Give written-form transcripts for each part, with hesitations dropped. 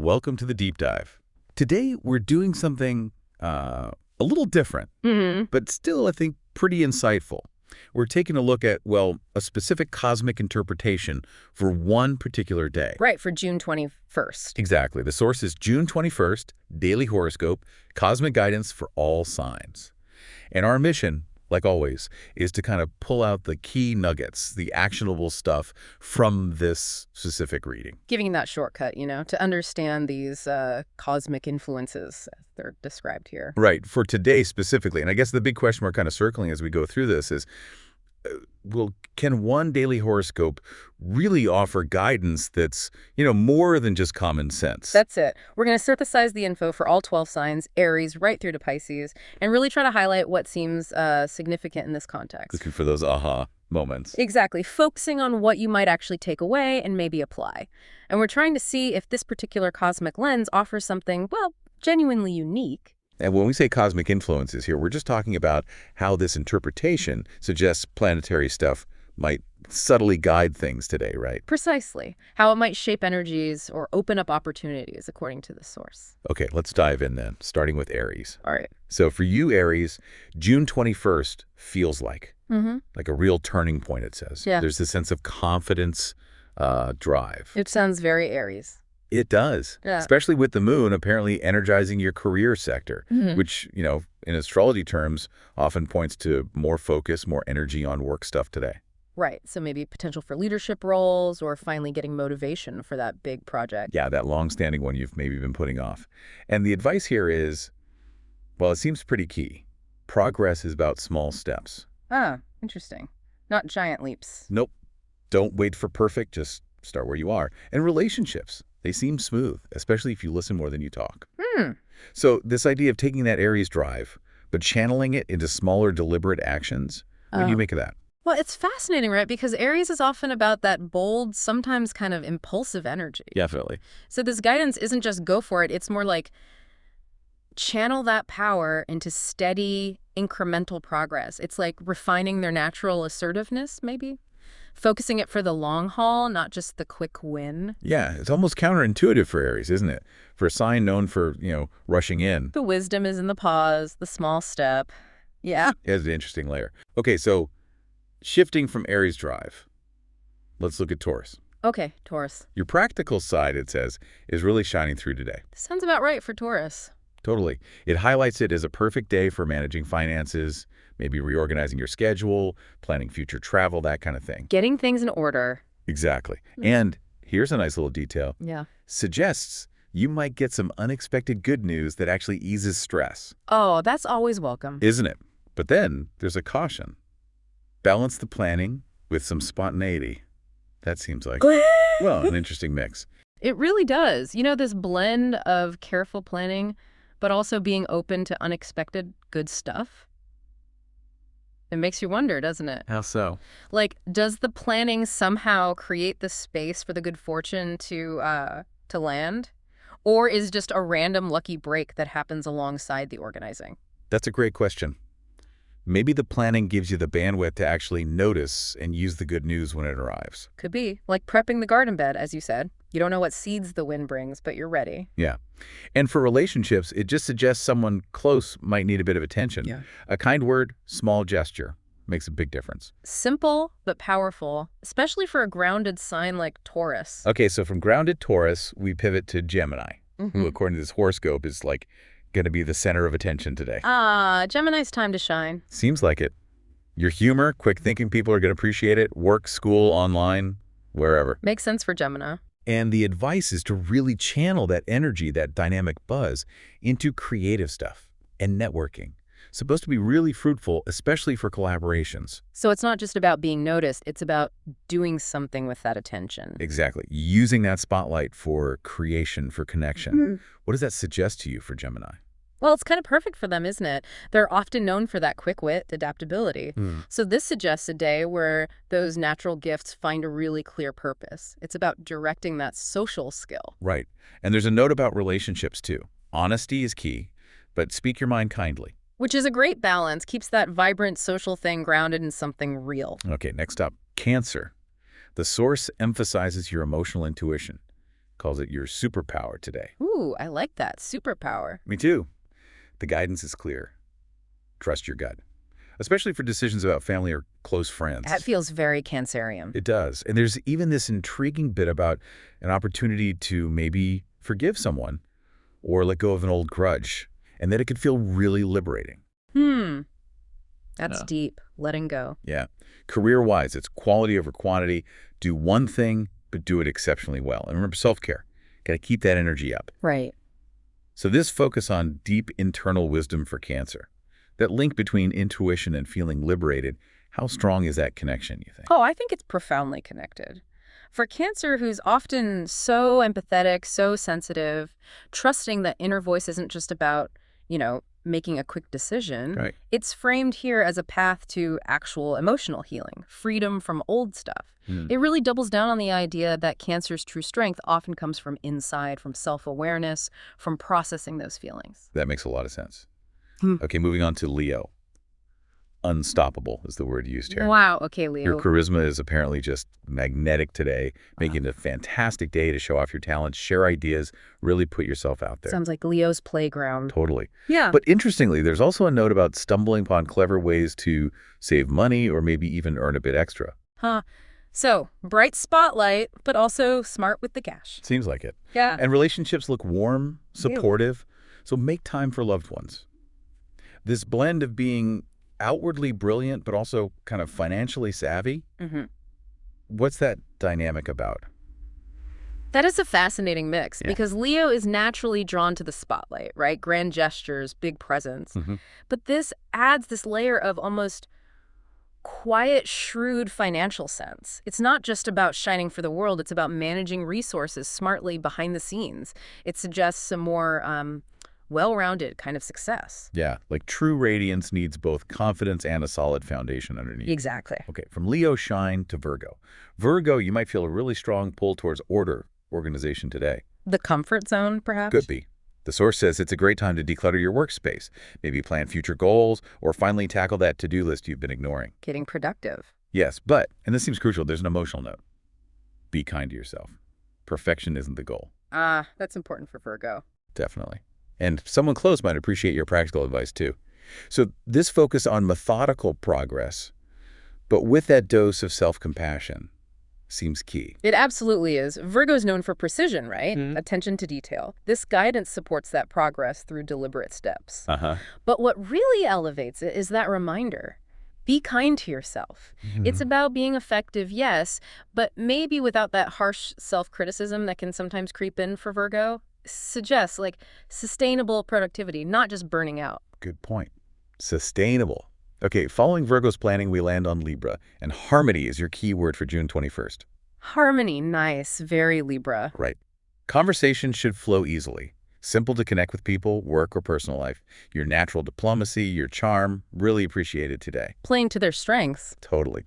welcome to the deep dive. Today, we're doing something a little different, but still, I think, pretty insightful. We're taking a look at, well, a specific cosmic interpretation for one particular day. Right, for June 21st. Exactly. The source is June 21st, Daily Horoscope, Cosmic Guidance for All Signs. And our mission, like always, is to kind of pull out the key nuggets, the actionable stuff from this specific reading. Giving that shortcut, to understand these cosmic influences, as they're described here. Right, for today specifically. And I guess the big question we're kind of circling as we go through this is, well, can one daily horoscope really offer guidance that's, more than just common sense? That's it. We're going to synthesize the info for all 12 signs, Aries right through to Pisces, and really try to highlight what seems significant in this context. Looking for those aha moments. Exactly. Focusing on what you might actually take away and maybe apply. And we're trying to see if this particular cosmic lens offers something, well, genuinely unique. And when we say cosmic influences here, we're just talking about how this interpretation suggests planetary stuff might subtly guide things today, right? Precisely. How it might shape energies or open up opportunities, according to the source. Okay, let's dive in then, starting with Aries. All right. So for you, Aries, June 21st feels like a real turning point, it says. Yeah. There's this sense of confidence, drive. It sounds very Aries. It does, especially with the moon apparently energizing your career sector, which, in astrology terms, often points to more focus, more energy on work stuff today. Right. So maybe potential for leadership roles or finally getting motivation for that big project. Yeah, that long-standing one you've maybe been putting off. And the advice here is, well, it seems pretty key. Progress is about small steps. Ah, interesting. Not giant leaps. Nope. Don't wait for perfect. Just start where you are. And relationships. They seem smooth, especially if you listen more than you talk. So this idea of taking that Aries drive, but channeling it into smaller, deliberate actions, what do you make of that? Well, it's fascinating, right? Because Aries is often about that bold, sometimes kind of impulsive energy. Definitely. So this guidance isn't just go for it. It's more like channel that power into steady, incremental progress. It's like refining their natural assertiveness, maybe. Focusing it for the long haul, not just the quick win. Yeah, it's almost counterintuitive for Aries, isn't it? For a sign known for, rushing in. The wisdom is in the pause, the small step. Yeah. It has an interesting layer. Okay, so shifting from Aries drive, let's look at Taurus. Okay, Taurus. Your practical side, it says, is really shining through today. Sounds about right for Taurus. Totally. It highlights it as a perfect day for managing finances, maybe reorganizing your schedule, planning future travel, that kind of thing. Getting things in order. Exactly. And here's a nice little detail. Yeah. Suggests you might get some unexpected good news that actually eases stress. Oh, that's always welcome. Isn't it? But then there's a caution. Balance the planning with some spontaneity. That seems like, well, an interesting mix. It really does. This blend of careful planning, but also being open to unexpected good stuff. It makes you wonder, doesn't it? How so? Like, does the planning somehow create the space for the good fortune to land? Or is just a random lucky break that happens alongside the organizing? That's a great question. Maybe the planning gives you the bandwidth to actually notice and use the good news when it arrives. Could be. Like prepping the garden bed, as you said. You don't know what seeds the wind brings, but you're ready. Yeah. And for relationships, it just suggests someone close might need a bit of attention. Yeah. A kind word, small gesture makes a big difference. Simple, but powerful, especially for a grounded sign like Taurus. Okay, so from grounded Taurus, we pivot to Gemini, who, according to this horoscope, is like going to be the center of attention today. Gemini's time to shine. Seems like it. Your humor, quick thinking people are going to appreciate it. Work, school, online, wherever. Makes sense for Gemini. And the advice is to really channel that energy, that dynamic buzz, into creative stuff and networking. Supposed to be really fruitful, especially for collaborations. So it's not just about being noticed, it's about doing something with that attention. Exactly. Using that spotlight for creation, for connection. What does that suggest to you for Gemini? Well, it's kind of perfect for them, isn't it? They're often known for that quick wit, adaptability. So this suggests a day where those natural gifts find a really clear purpose. It's about directing that social skill. Right. And there's a note about relationships, too. Honesty is key, but speak your mind kindly. Which is a great balance, keeps that vibrant social thing grounded in something real. Okay, next up, Cancer. The source emphasizes your emotional intuition. calls it your superpower today. Ooh, I like that. Superpower. Me too. The guidance is clear. Trust your gut, especially for decisions about family or close friends. That feels very Cancerian. It does. And there's even this intriguing bit about an opportunity to maybe forgive someone or let go of an old grudge, and that it could feel really liberating. That's deep. Letting go. Yeah. Career-wise, it's quality over quantity. Do one thing, but do it exceptionally well. And remember, self-care. Got to keep that energy up. Right. So this focus on deep internal wisdom for Cancer, that link between intuition and feeling liberated, how strong is that connection, you think? Oh, I think it's profoundly connected. For Cancer, who's often so empathetic, so sensitive, trusting that inner voice isn't just about, making a quick decision. Right. It's framed here as a path to actual emotional healing, freedom from old stuff. It really doubles down on the idea that Cancer's true strength often comes from inside, from self-awareness, from processing those feelings. That makes a lot of sense. Okay, moving on to Leo. Unstoppable is the word used here. Wow. Okay, Leo. Your charisma is apparently just magnetic today, making it a fantastic day to show off your talents, share ideas, really put yourself out there. Sounds like Leo's playground. Totally. Yeah. But interestingly, there's also a note about stumbling upon clever ways to save money or maybe even earn a bit extra. So, bright spotlight, but also smart with the cash. Seems like it. Yeah. And relationships look warm, supportive, so make time for loved ones. This blend of being outwardly brilliant, but also kind of financially savvy. What's that dynamic about? That is a fascinating mix because Leo is naturally drawn to the spotlight, right? Grand gestures, big presence. But this adds this layer of almost quiet, shrewd financial sense. It's not just about shining for the world. It's about managing resources smartly behind the scenes. It suggests some more well-rounded kind of success. Yeah, like true radiance needs both confidence and a solid foundation underneath. Exactly. Okay, from Leo shine to Virgo. Virgo, you might feel a really strong pull towards organization today. The comfort zone, perhaps? Could be. The source says it's a great time to declutter your workspace, maybe plan future goals, or finally tackle that to-do list you've been ignoring. Getting productive. Yes, but, and this seems crucial, there's an emotional note. Be kind to yourself. Perfection isn't the goal. That's important for Virgo. Definitely. And someone close might appreciate your practical advice, too. So this focus on methodical progress, but with that dose of self-compassion, seems key. It absolutely is. Virgo's known for precision, right? Attention to detail. This guidance supports that progress through deliberate steps. But what really elevates it is that reminder. Be kind to yourself. It's about being effective, yes, but maybe without that harsh self-criticism that can sometimes creep in for Virgo. Suggests like sustainable productivity, not just burning out. Good point. Sustainable. Okay, following Virgo's planning, we land on Libra, and harmony is your key word for June 21st. Harmony, nice, very Libra. Right. Conversations should flow easily. Simple to connect with people, work or personal life. Your natural diplomacy, your charm, really appreciated today. Playing to their strengths. Totally.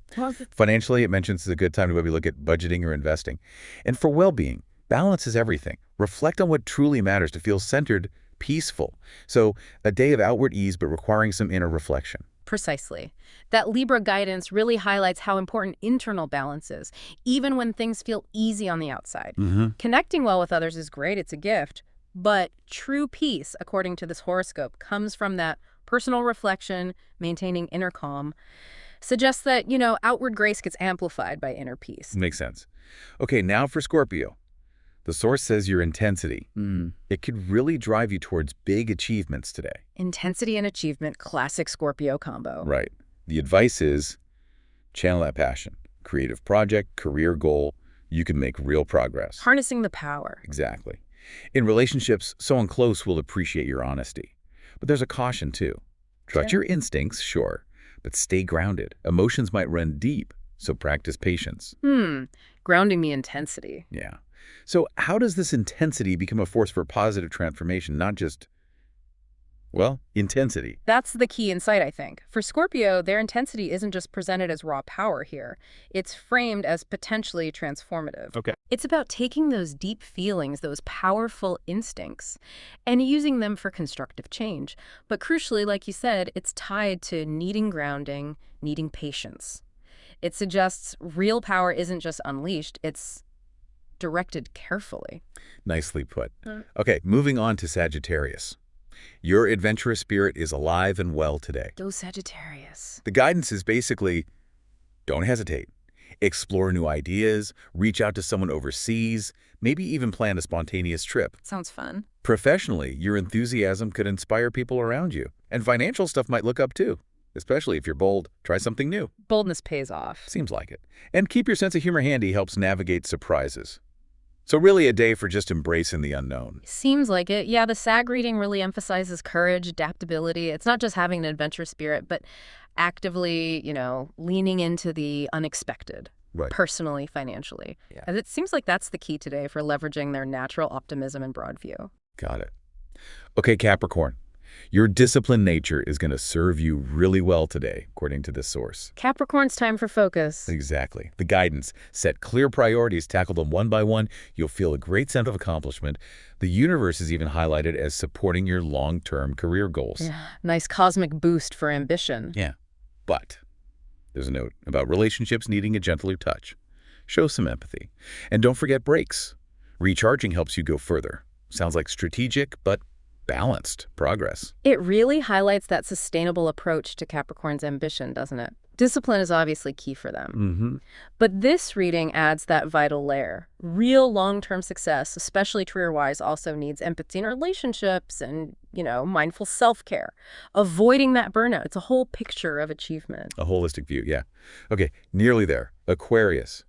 Financially, it mentions it's a good time to maybe look at budgeting or investing. And for well-being, balance is everything. Reflect on what truly matters to feel centered, peaceful. So a day of outward ease, but requiring some inner reflection. Precisely. That Libra guidance really highlights how important internal balance is, even when things feel easy on the outside. Connecting well with others is great, it's a gift, but true peace, according to this horoscope, comes from that personal reflection, maintaining inner calm. Suggests that, outward grace gets amplified by inner peace. Makes sense. Okay, now for Scorpio. The source says your intensity. It could really drive you towards big achievements today. Intensity and achievement, classic Scorpio combo. Right. The advice is channel that passion. Creative project, career goal, you can make real progress. Harnessing the power. Exactly. In relationships, someone close will appreciate your honesty. But there's a caution, too. Trust your instincts, sure, but stay grounded. Emotions might run deep, so practice patience. Grounding the intensity. Yeah. So how does this intensity become a force for positive transformation, not just, well, intensity? That's the key insight, I think. For Scorpio, their intensity isn't just presented as raw power here. It's framed as potentially transformative. Okay. It's about taking those deep feelings, those powerful instincts, and using them for constructive change. But crucially, like you said, it's tied to needing grounding, needing patience. It suggests real power isn't just unleashed, it's directed carefully. Nicely put. Okay, moving on to Sagittarius. Your adventurous spirit is alive and well today. Go Sagittarius. The guidance is basically, don't hesitate. Explore new ideas, reach out to someone overseas, maybe even plan a spontaneous trip. Sounds fun. Professionally, your enthusiasm could inspire people around you. And financial stuff might look up too. Especially if you're bold, try something new. Boldness pays off. Seems like it. And keep your sense of humor handy helps navigate surprises. So really a day for just embracing the unknown. Seems like it. Yeah, the SAG reading really emphasizes courage, adaptability. It's not just having an adventure spirit, but actively, leaning into the unexpected. Right. Personally, financially. Yeah. And it seems like that's the key today for leveraging their natural optimism and broad view. Got it. Okay, Capricorn. Your disciplined nature is going to serve you really well today, according to this source. Capricorn's time for focus. Exactly. The guidance. Set clear priorities, tackle them one by one. You'll feel a great sense of accomplishment. The universe is even highlighted as supporting your long-term career goals. Yeah. Nice cosmic boost for ambition. Yeah. But there's a note about relationships needing a gentler touch. Show some empathy. And don't forget breaks. Recharging helps you go further. Sounds like strategic, but balanced progress. It really highlights that sustainable approach to Capricorn's ambition, doesn't it? Discipline is obviously key for them. But this reading adds that vital layer. Real long-term success, especially career-wise, also needs empathy in relationships and, mindful self-care. Avoiding that burnout. It's a whole picture of achievement. A holistic view, yeah. Okay, nearly there. Aquarius.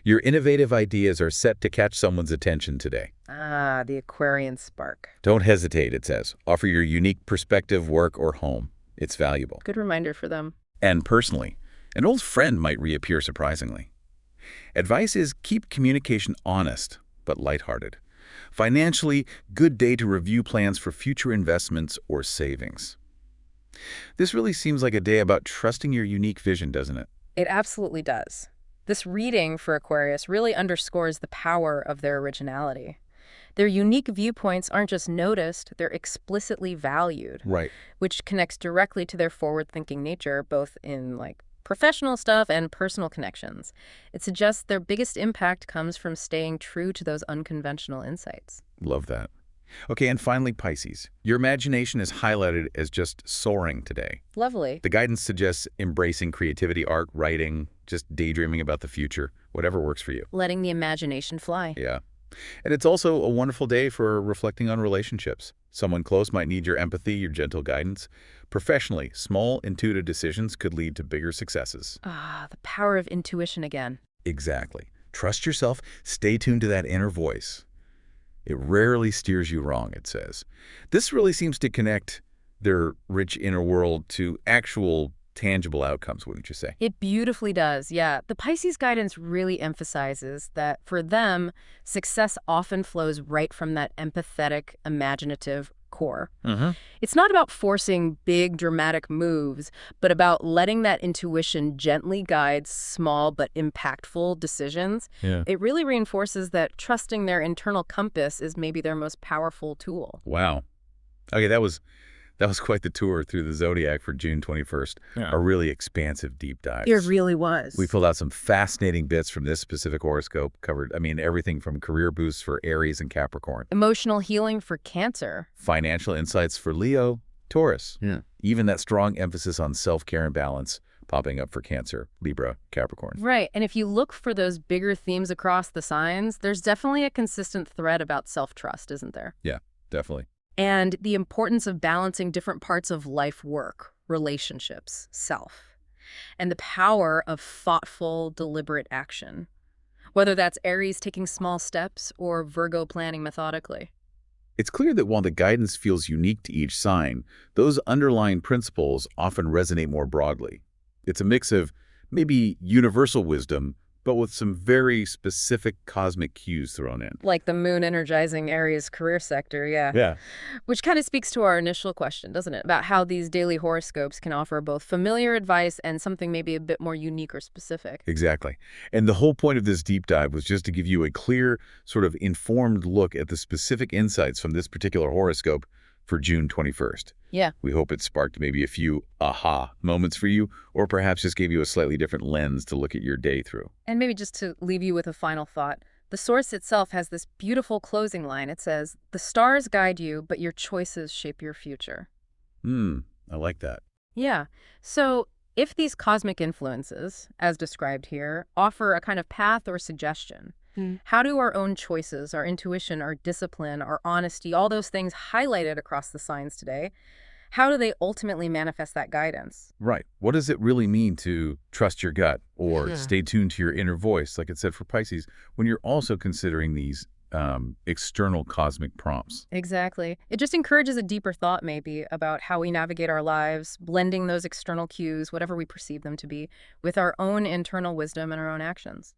Your innovative ideas are set to catch someone's attention today. Ah, the Aquarian spark. Don't hesitate, it says. Offer your unique perspective, work, or home. It's valuable. Good reminder for them. And personally, an old friend might reappear surprisingly. Advice is keep communication honest, but lighthearted. Financially, good day to review plans for future investments or savings. This really seems like a day about trusting your unique vision, doesn't it? It absolutely does. This reading for Aquarius really underscores the power of their originality. Their unique viewpoints aren't just noticed, they're explicitly valued. Right. Which connects directly to their forward-thinking nature, both in professional stuff and personal connections. It suggests their biggest impact comes from staying true to those unconventional insights. Love that. Okay, and finally, Pisces. Your imagination is highlighted as just soaring today. Lovely. The guidance suggests embracing creativity, art, writing, just daydreaming about the future, whatever works for you. Letting the imagination fly. Yeah. And it's also a wonderful day for reflecting on relationships. Someone close might need your empathy, your gentle guidance. Professionally, small, intuitive decisions could lead to bigger successes. Ah, the power of intuition again. Exactly. Trust yourself. Stay tuned to that inner voice. It rarely steers you wrong, it says. This really seems to connect their rich inner world to actual tangible outcomes, wouldn't you say? It beautifully does, yeah. The Pisces guidance really emphasizes that for them, success often flows right from that empathetic, imaginative core. It's not about forcing big, dramatic moves, but about letting that intuition gently guide small but impactful decisions. Yeah. It really reinforces that trusting their internal compass is maybe their most powerful tool. Wow. Okay, that was quite the tour through the zodiac for June 21st. Yeah. A really expansive deep dive. It really was. We pulled out some fascinating bits from this specific horoscope, covered, everything from career boosts for Aries and Capricorn. Emotional healing for Cancer. Financial insights for Leo, Taurus. Yeah. Even that strong emphasis on self-care and balance popping up for Cancer, Libra, Capricorn. Right, and if you look for those bigger themes across the signs, there's definitely a consistent thread about self-trust, isn't there? Yeah, definitely. And the importance of balancing different parts of life work, relationships, self, and the power of thoughtful, deliberate action, whether that's Aries taking small steps or Virgo planning methodically. It's clear that while the guidance feels unique to each sign, those underlying principles often resonate more broadly. It's a mix of maybe universal wisdom, but with some very specific cosmic cues thrown in. Like the moon energizing Aries career sector, yeah. Yeah. Which kind of speaks to our initial question, doesn't it? About how these daily horoscopes can offer both familiar advice and something maybe a bit more unique or specific. Exactly. And the whole point of this deep dive was just to give you a clear, sort of informed look at the specific insights from this particular horoscope for June 21st. Yeah. We hope it sparked maybe a few aha moments for you, or perhaps just gave you a slightly different lens to look at your day through. And maybe just to leave you with a final thought, The source itself has this beautiful closing line. It says, "The stars guide you, but your choices shape your future." I like that. Yeah. So if these cosmic influences, as described here, offer a kind of path or suggestion, how do our own choices, our intuition, our discipline, our honesty, all those things highlighted across the signs today, how do they ultimately manifest that guidance? Right. What does it really mean to trust your gut or stay tuned to your inner voice, like it said for Pisces, when you're also considering these external cosmic prompts? Exactly. It just encourages a deeper thought, maybe, about how we navigate our lives, blending those external cues, whatever we perceive them to be, with our own internal wisdom and our own actions.